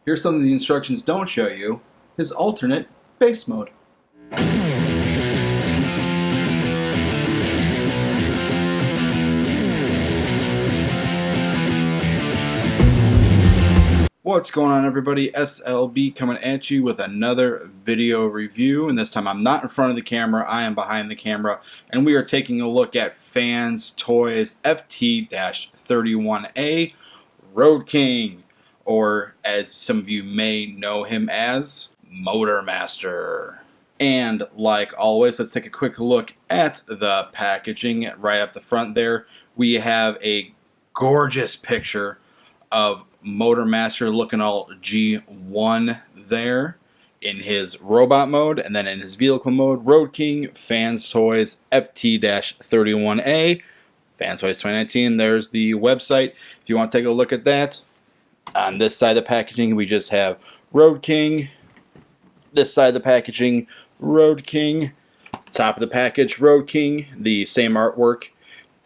Here's something the instructions don't show you, his alternate base mode. What's going on, everybody? S.L.B coming at you with another video review, and this time I'm not in front of the camera, I am behind the camera, and we are taking a look at Fans Toys FT-31A Roadking, or as some of you may know him as, Motormaster. And like always, let's take a quick look at the packaging. Right up the front there, we have a gorgeous picture of Motormaster looking all G1 there in his robot mode, and then in his vehicle mode, Roadking, Fans Toys, FT-31A, Fans Toys 2019. There's the website if you want to take a look at that. On this side of the packaging, we just have Roadking. This side of the packaging, Roadking. Top of the package, Roadking. The same artwork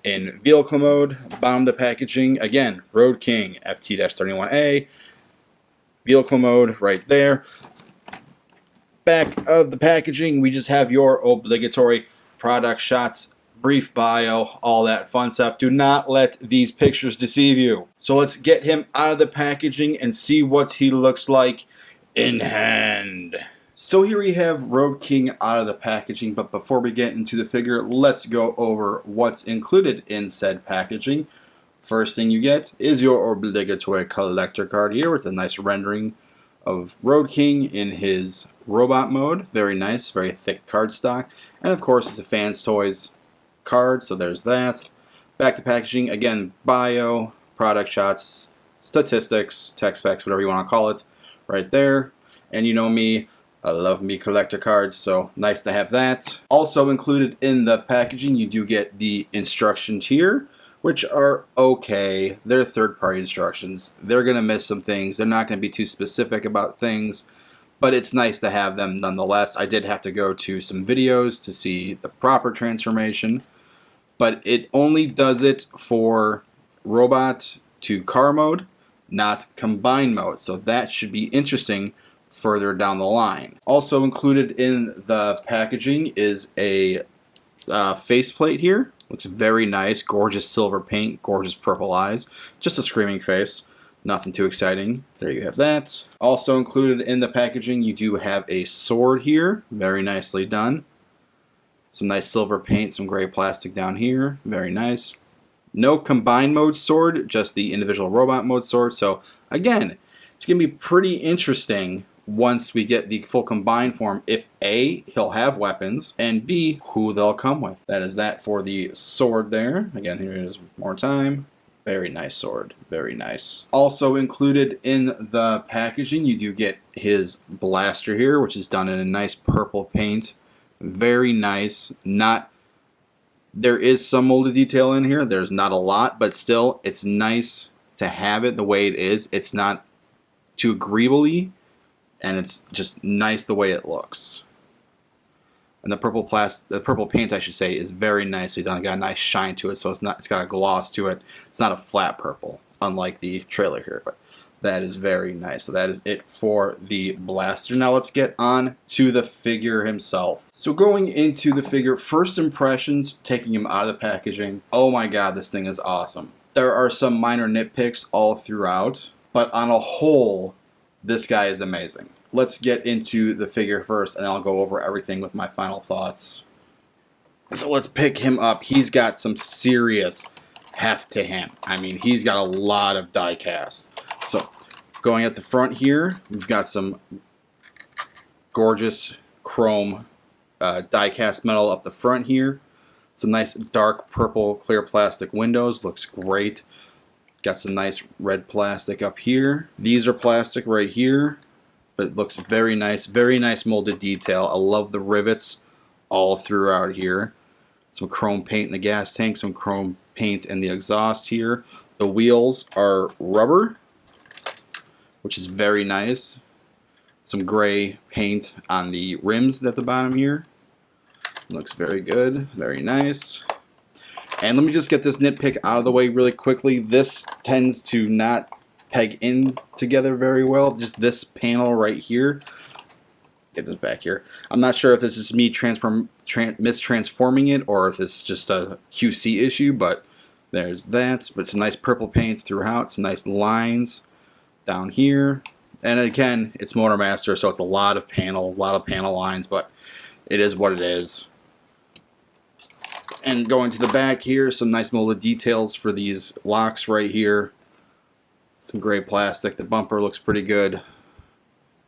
in vehicle mode. Bottom of the packaging, again, Roadking, FT-31A. Vehicle mode right there. Back of the packaging, we just have your obligatory product shots, brief bio, all that fun stuff. Do not let these pictures deceive you. So let's get him out of the packaging and see what he looks like in hand. So here we have Roadking out of the packaging, but before we get into the figure, let's go over what's included in said packaging. First thing you get is your obligatory collector card here with a nice rendering of Roadking in his robot mode. Very nice, very thick cardstock. And of course it's a Fans Toys card, so there's that. Back to packaging, again, bio, product shots, statistics, tech specs, whatever you want to call it, right there. And you know me, I love me collector cards, so nice to have that. Also included in the packaging, you do get the instructions here, which are okay. They're third-party instructions. They're going to miss some things. They're not going to be too specific about things, but it's nice to have them nonetheless. I did have to go to some videos to see the proper transformation, but it only does it for robot to car mode, not combined mode, so that should be interesting further down the line. Also included in the packaging is a faceplate here. Looks very nice, gorgeous silver paint, gorgeous purple eyes, just a screaming face, nothing too exciting. There you have that. Also included in the packaging, you do have a sword here, very nicely done. Some nice silver paint, some gray plastic down here, very nice. No combined mode sword, just the individual robot mode sword. So again, it's gonna be pretty interesting once we get the full combined form, if A, he'll have weapons, and B, who they'll come with. That is that for the sword there. Again, here it is one more time. Very nice sword, very nice. Also included in the packaging, you do get his blaster here, which is done in a nice purple paint. Very nice. There is some molded detail in here. There's not a lot, but still, it's nice to have it the way it is. It's not too greebly, and it's just nice the way it looks. And the purple paint, I should say, is very nicely done. It's got a nice shine to it, so it's got a gloss to it. It's not a flat purple, unlike the trailer here, but that is very nice. So that is it for the blaster. Now let's get on to the figure himself. So going into the figure, first impressions, taking him out of the packaging. Oh my god, this thing is awesome. There are some minor nitpicks all throughout, but on a whole, this guy is amazing. Let's get into the figure first, and I'll go over everything with my final thoughts. So let's pick him up. He's got some serious heft to him. I mean, he's got a lot of die cast. So going at the front here, we've got some gorgeous chrome die cast metal up the front here. Some nice dark purple clear plastic windows. Looks great. Got some nice red plastic up here. These are plastic right here, but it looks very nice molded detail. I love the rivets all throughout here. Some chrome paint in the gas tank, some chrome paint in the exhaust here. The wheels are rubber, which is very nice. Some gray paint on the rims at the bottom here. Looks very good, very nice. And let me just get this nitpick out of the way really quickly. This tends to not peg in together very well. Just this panel right here. Get this back here. I'm not sure if this is me mistransforming it or if this is just a QC issue, but there's that. But some nice purple paints throughout, some nice lines down here. And again, it's MotorMaster, so it's a lot of panel lines, but it is what it is. And going to the back here, some nice molded details for these locks right here. Some gray plastic. The bumper looks pretty good.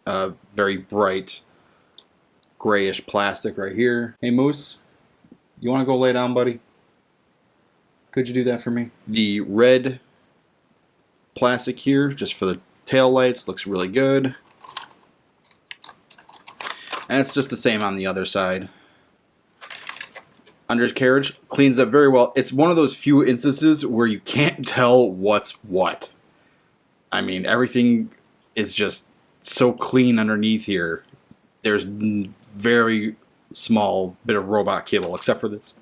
Very bright grayish plastic right here. Hey Moose, you want to go lay down, buddy? Could you do that for me? The red plastic here, just for the tail lights, looks really good. And it's just the same on the other side. Undercarriage cleans up very well. It's one of those few instances where you can't tell what's what. I mean, everything is just so clean underneath here. There's very small bit of robot cable, except for this,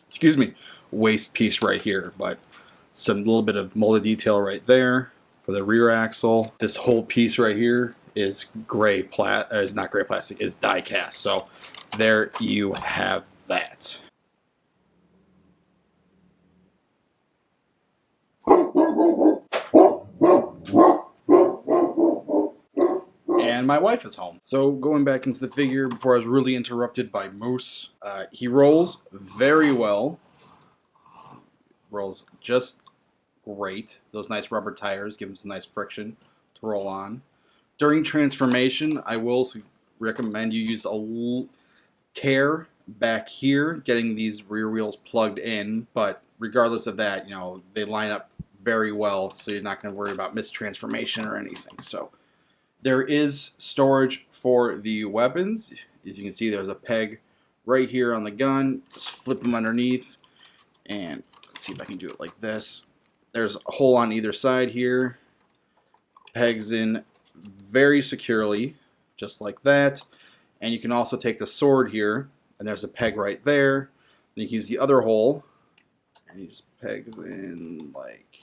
excuse me, waist piece right here. But some little bit of molded detail right there for the rear axle. This whole piece right here is is not gray plastic, is die cast. So there you have that. And my wife is home. So going back into the figure before I was really interrupted by Moose, he rolls very well. Rolls just great. Those nice rubber tires give him some nice friction to roll on. During transformation, I will recommend you use a care back here, getting these rear wheels plugged in. But regardless of that, you know, they line up very well, so you're not going to worry about mistransformation or anything. So there is storage for the weapons. As you can see, there's a peg right here on the gun. Just flip them underneath, and let's see if I can do it like this. There's a hole on either side here. Pegs in very securely, just like that. And you can also take the sword here, and there's a peg right there. Then you can use the other hole, and you just pegs in like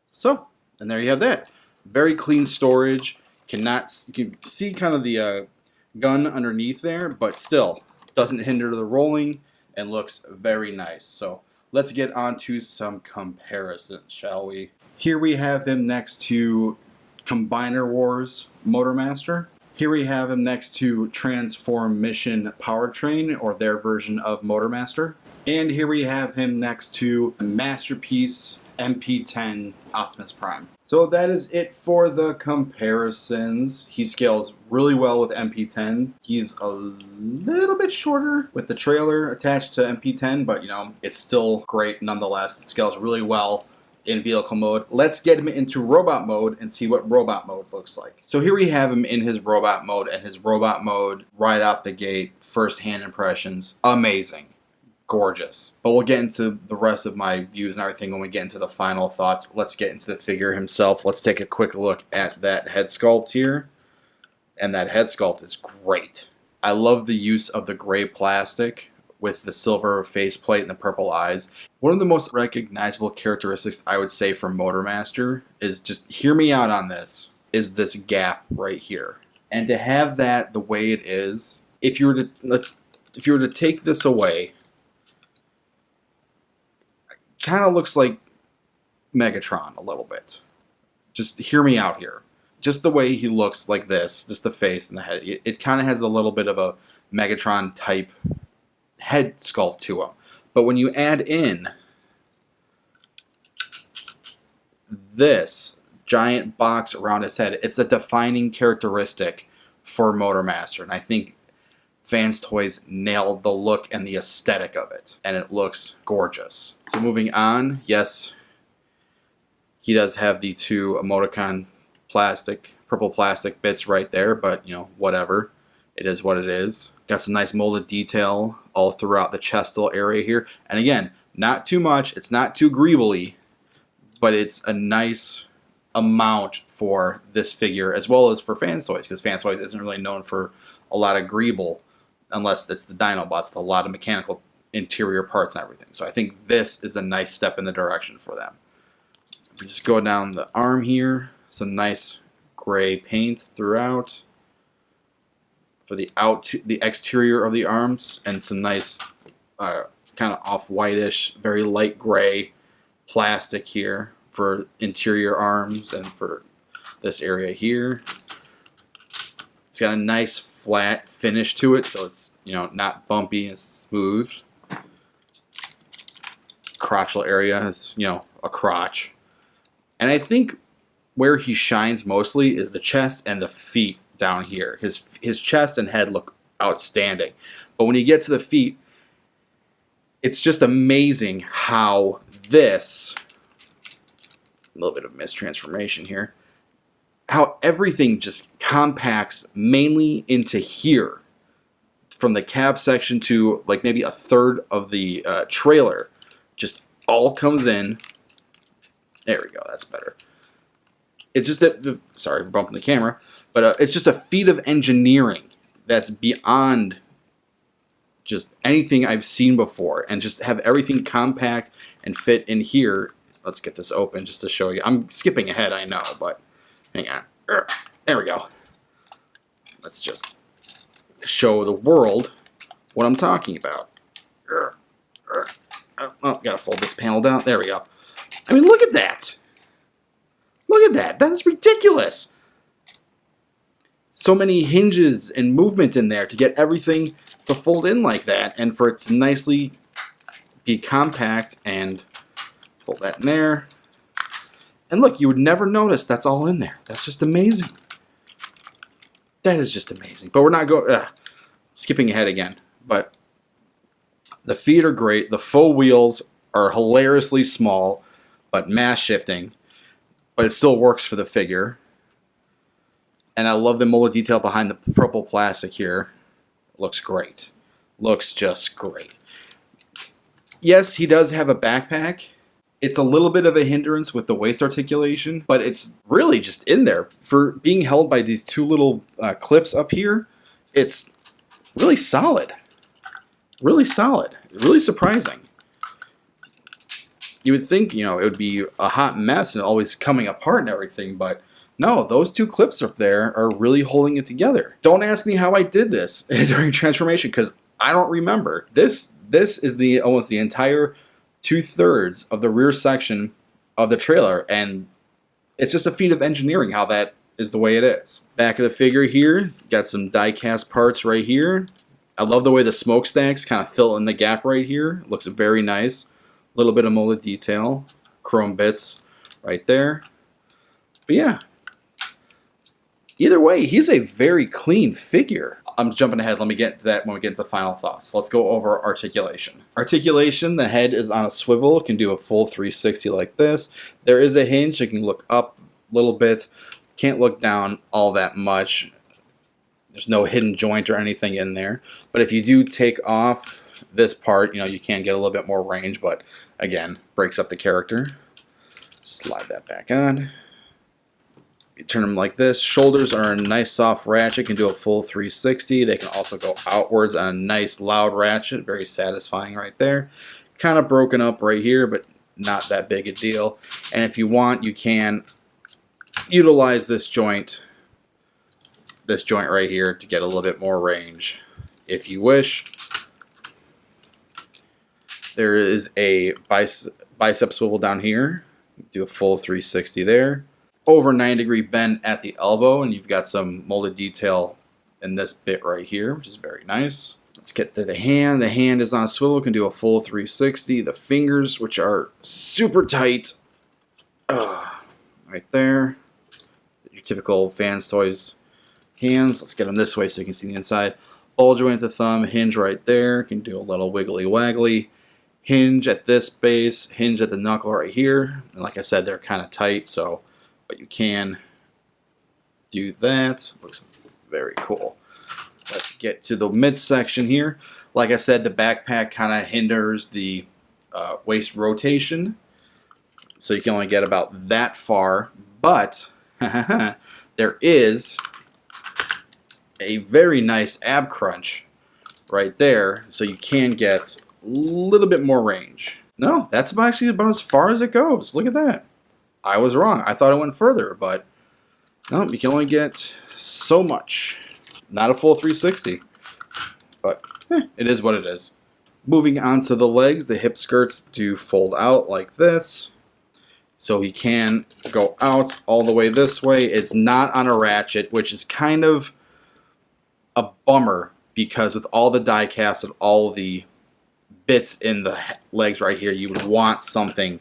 so. And there you have that. Very clean storage. You can see kind of the gun underneath there, but still doesn't hinder the rolling and looks very nice. So let's get on to some comparisons, shall we? Here we have him next to Combiner Wars MotorMaster. Here we have him next to Transform Mission Powertrain, or their version of MotorMaster. And here we have him next to Masterpiece MP10 Optimus Prime. So that is it for the comparisons. He scales really well with MP10. He's a little bit shorter with the trailer attached to MP10, but you know, it's still great nonetheless. It scales really well in vehicle mode. Let's get him into robot mode and see what robot mode looks like. So here we have him in his robot mode, and his robot mode right out the gate, first hand impressions, amazing. Gorgeous. But we'll get into the rest of my views and everything when we get into the final thoughts. Let's get into the figure himself. Let's take a quick look at that head sculpt here. And that head sculpt is great. I love the use of the gray plastic with the silver faceplate and the purple eyes. One of the most recognizable characteristics I would say from MotorMaster is, just hear me out on this, is this gap right here. And to have that the way it is, if you were to take this away, kind of looks like Megatron a little bit. Just hear me out here. Just the way he looks like this, just the face and the head, it kind of has a little bit of a Megatron type head sculpt to him. But when you add in this giant box around his head, it's a defining characteristic for MotorMaster. And I think Fans Toys nailed the look and the aesthetic of it, and it looks gorgeous. So moving on, yes, he does have the two emoticon purple plastic bits right there, but you know, whatever. It is what it is. Got some nice molded detail all throughout the chestal area here. And again, not too much, it's not too greebly, but it's a nice amount for this figure, as well as for Fans Toys, because Fans Toys isn't really known for a lot of greeble, unless it's the Dinobots, a lot of mechanical interior parts and everything. So I think this is a nice step in the direction for them. If we just go down the arm here, Some nice gray paint throughout for the exterior of the arms, and some nice kind of off-whitish, very light gray plastic here for interior arms and for this area here. It's got a nice flat finish to it, so it's, you know, not bumpy and smooth. Crotchal area is, you know, a crotch. And I think where he shines mostly is the chest and the feet down here. His chest and head look outstanding. But when you get to the feet, it's just amazing how this, a little bit of mistransformation here, how everything just compacts mainly into here. From the cab section to like maybe a third of the trailer, just all comes in. There we go, that's better. It just, sorry for bumping the camera, but it's just a feat of engineering that's beyond just anything I've seen before, and just have everything compact and fit in here. Let's get this open just to show you. I'm skipping ahead, I know, but hang on. There we go. Let's just show the world what I'm talking about. Oh, gotta fold this panel down. There we go. I mean, look at that. Look at that. That is ridiculous. So many hinges and movement in there to get everything to fold in like that, and for it to nicely be compact, and fold that in there. And look, you would never notice that's all in there. That's just amazing. That is just amazing. But we're not going, skipping ahead again. But the feet are great. The faux wheels are hilariously small, but mass shifting. But it still works for the figure. And I love the molded detail behind the purple plastic here. Looks great. Looks just great. Yes, he does have a backpack. It's a little bit of a hindrance with the waist articulation, but it's really just in there. For being held by these two little clips up here, it's really solid. Really solid. Really surprising. You would think, you know, it would be a hot mess and always coming apart and everything, but no, those two clips up there are really holding it together. Don't ask me how I did this during transformation, because I don't remember. This is the almost the entire 2/3 of the rear section of the trailer, and it's just a feat of engineering how that is the way it is. Back of the figure here, got some die-cast parts right here. I love the way the smokestacks kind of fill in the gap right here. It looks very nice. A little bit of molded detail, chrome bits right there. But yeah, either way, he's a very clean figure. I'm jumping ahead. Let me get to that when we get into the final thoughts. Let's go over articulation. Articulation, the head is on a swivel. It can do a full 360 like this. There is a hinge. You can look up a little bit. Can't look down all that much. There's no hidden joint or anything in there. But if you do take off this part, you know, you can get a little bit more range, but again, breaks up the character. Slide that back on. You turn them like this. Shoulders are a nice soft ratchet. Can do a full 360. They can also go outwards on a nice loud ratchet. Very satisfying right there. Kind of broken up right here, but not that big a deal. And if you want, you can utilize this joint right here to get a little bit more range if you wish. There is a bicep swivel down here. Do a full 360 there. Over 90-degree bend at the elbow, and you've got some molded detail in this bit right here, which is very nice. Let's get to the hand. The hand is on a swivel, can do a full 360. The fingers, which are super tight, right there. Your typical Fans Toys hands. Let's get them this way so you can see the inside. Ball joint at the thumb, hinge right there. Can do a little wiggly waggly. Hinge at this base, hinge at the knuckle right here. And like I said, they're kind of tight, so but you can do that. Looks very cool. Let's get to the midsection here. Like I said, the backpack kind of hinders the waist rotation, so you can only get about that far. But there is a very nice ab crunch right there, so you can get a little bit more range. No, that's actually about as far as it goes. Look at that. I was wrong. I thought it went further, but No, you can only get so much. Not a full 360, but it is what it is. Moving on to the legs, the hip skirts do fold out like this. So he can go out all the way this way. It's not on a ratchet, which is kind of a bummer because with all the die cast and all the bits in the legs right here, you would want something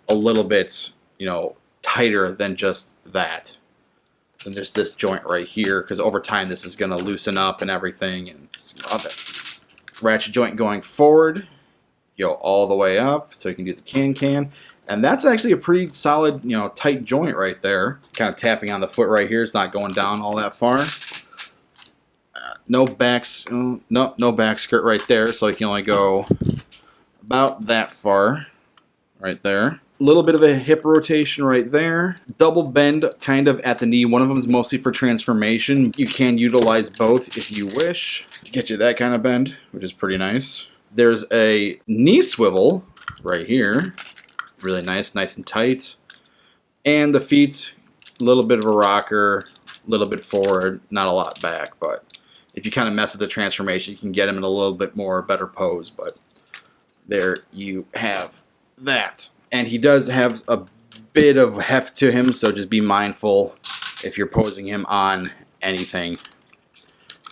a little bit, you know, tighter than just that. And there's this joint right here because over time this is going to loosen up and everything. And love it. Ratchet joint going forward, go all the way up so you can do the can. And that's actually a pretty solid, you know, tight joint right there. Kind of tapping on the foot right here. It's not going down all that far. No backs, no back skirt right there, so you can only go about that far right there. A little bit of a hip rotation right there. Double bend kind of at the knee. One of them is mostly for transformation. You can utilize both if you wish to get you that kind of bend, which is pretty nice. There's a knee swivel right here. Really nice and tight. And the feet, a little bit of a rocker, a little bit forward, not a lot back, but if you kind of mess with the transformation, you can get him in a little bit more better pose, but there you have that. And he does have a bit of heft to him, so just be mindful if you're posing him on anything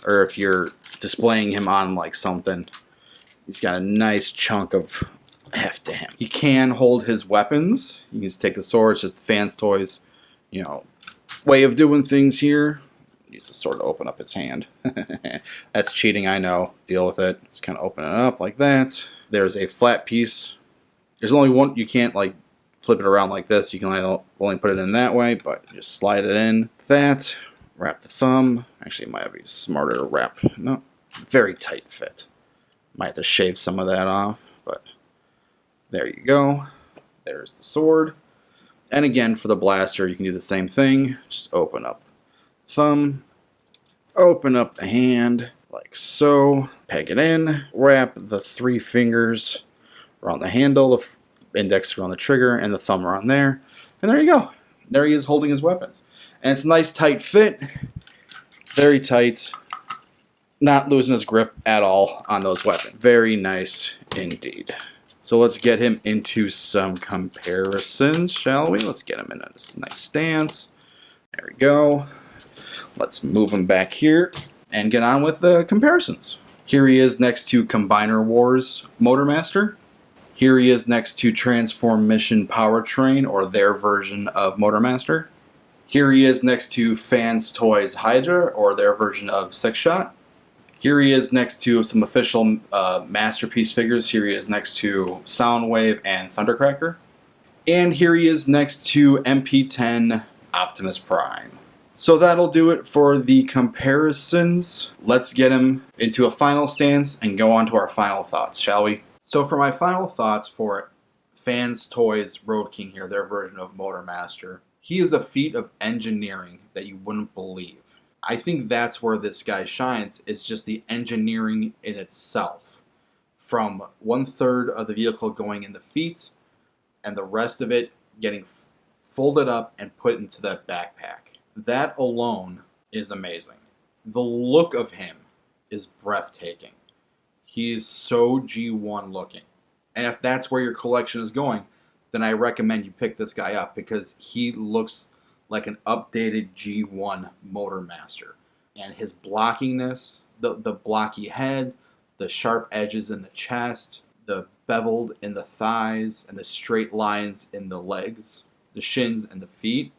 or if you're displaying him on like something. He's got a nice chunk of heft to him. He can hold his weapons. You can just take the sword. It's just the fans' toys, you know, way of doing things here. Use the sword to open up his hand. That's cheating, I know. Deal with it. Just kind of open it up like that. There's a flat piece. There's only one. You can't like flip it around like this. You can only put it in that way, but just slide it in. That. Wrap the thumb. Actually, it might be smarter to wrap. No, very tight fit. Might have to shave some of that off, but there you go. There's the sword. And again, for the blaster, you can do the same thing. Just open up thumb, open up the hand like so, peg it in, wrap the 3 fingers around the handle, the index around the trigger, and the thumb around there, and there you go. There he is holding his weapons. And it's a nice tight fit, very tight, not losing his grip at all on those weapons. Very nice indeed. So let's get him into some comparisons, shall we? Let's get him in a nice stance. There we go. Let's move him back here and get on with the comparisons. Here he is next to Combiner Wars Motormaster. Here he is next to Transform Mission Powertrain, or their version of Motormaster. Here he is next to Fans Toys Hydra, or their version of Six Shot. Here he is next to some official Masterpiece figures. Here he is next to Soundwave and Thundercracker. And here he is next to MP10 Optimus Prime. So that'll do it for the comparisons. Let's get him into a final stance and go on to our final thoughts, shall we? So for my final thoughts for Fans Toys Roadking here, their version of Motormaster, he is a feat of engineering that you wouldn't believe. I think that's where this guy shines, is just the engineering in itself. From 1/3 of the vehicle going in the feet and the rest of it getting folded up and put into that backpack. That alone is amazing. The look of him is breathtaking. He is so G1 looking. And if that's where your collection is going, then I recommend you pick this guy up because he looks like an updated G1 Motormaster. And his blockiness, the blocky head, the sharp edges in the chest, the beveled in the thighs, and the straight lines in the legs, the shins and the feet,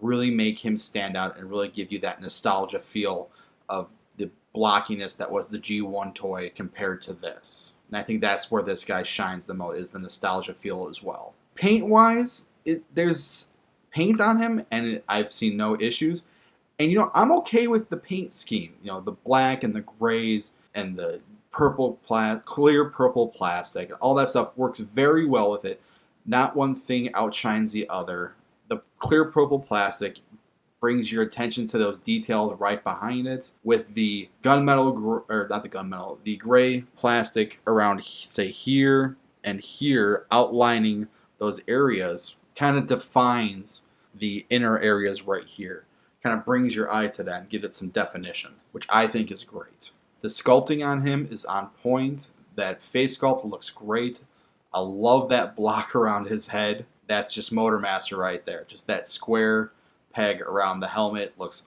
really make him stand out and really give you that nostalgia feel of the blockiness that was the G1 toy compared to this. And I think that's where this guy shines the most, is the nostalgia feel as well. Paint-wise, there's paint on him, and I've seen no issues. And, you know, I'm okay with the paint scheme. You know, the black and the grays and the purple, clear purple plastic. All that stuff works very well with it. Not one thing outshines the other. The clear purple plastic brings your attention to those details right behind it, with the gunmetal, or not the gunmetal, the gray plastic around, say, here and here, outlining those areas, kind of defines the inner areas right here. kind of brings your eye to that and gives it some definition, which I think is great. The sculpting on him is on point. That face sculpt looks great. I love that block around his head. That's just Motormaster right there. Just that square peg around the helmet looks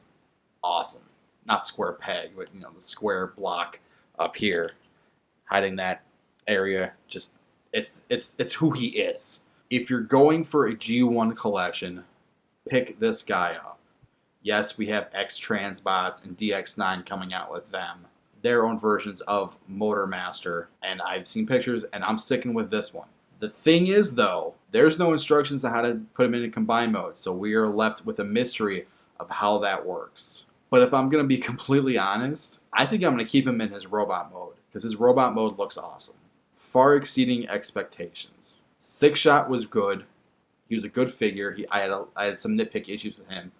awesome. Not square peg, but the square block up here, hiding that area. Just it's who he is. If you're going for a G1 collection, pick this guy up. Yes, we have X-Transbots and DX9 coming out with them, their own versions of Motormaster, and I've seen pictures, and I'm sticking with this one. The thing is, though, there's no instructions on how to put them into combine mode, so we are left with a mystery of how that works. But if I'm going to be completely honest, I think I'm going to keep him in his robot mode, because his robot mode looks awesome. Far exceeding expectations. Six Shot was good. He was a good figure. I had some nitpick issues with him.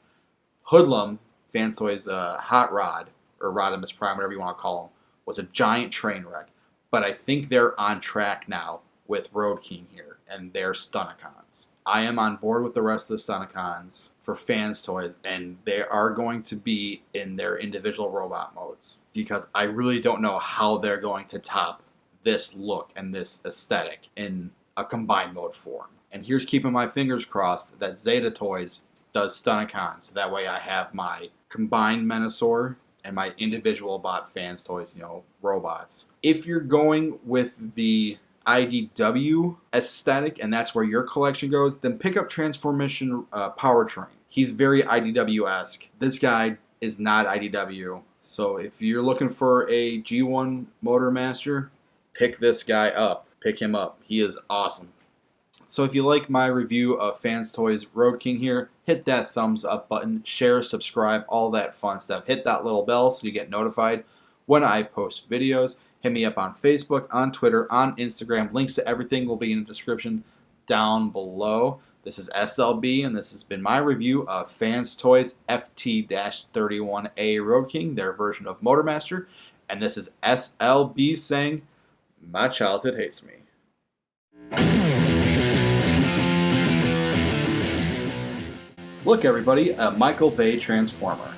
Hoodlum, Fans Toys Hot Rod, or Rodimus Prime, whatever you want to call him, was a giant train wreck. But I think they're on track now with Roadking here and their Stunticons. I am on board with the rest of the Stunticons for Fans Toys, and they are going to be in their individual robot modes, because I really don't know how they're going to top this look and this aesthetic in a combined mode form. And here's keeping my fingers crossed that Zeta Toys does Stunticons, so that way I have my combined Menasor and my individual bot Fans Toys, robots. If you're going with the IDW aesthetic, and that's where your collection goes, then pick up Transformation Powertrain. He's very IDW-esque. This guy is not IDW. So if you're looking for a G1 Motormaster, pick this guy up. Pick him up. He is awesome. So if you like my review of Fans Toys Roadking here, hit that thumbs up button, share, subscribe, all that fun stuff. Hit that little bell so you get notified when I post videos. Hit me up on Facebook, on Twitter, on Instagram. Links to everything will be in the description down below. This is S.L.B, and this has been my review of Fans Toys FT-31A Roadking, their version of Motormaster. And this is S.L.B saying, my childhood hates me. Look, everybody, a Michael Bay Transformer.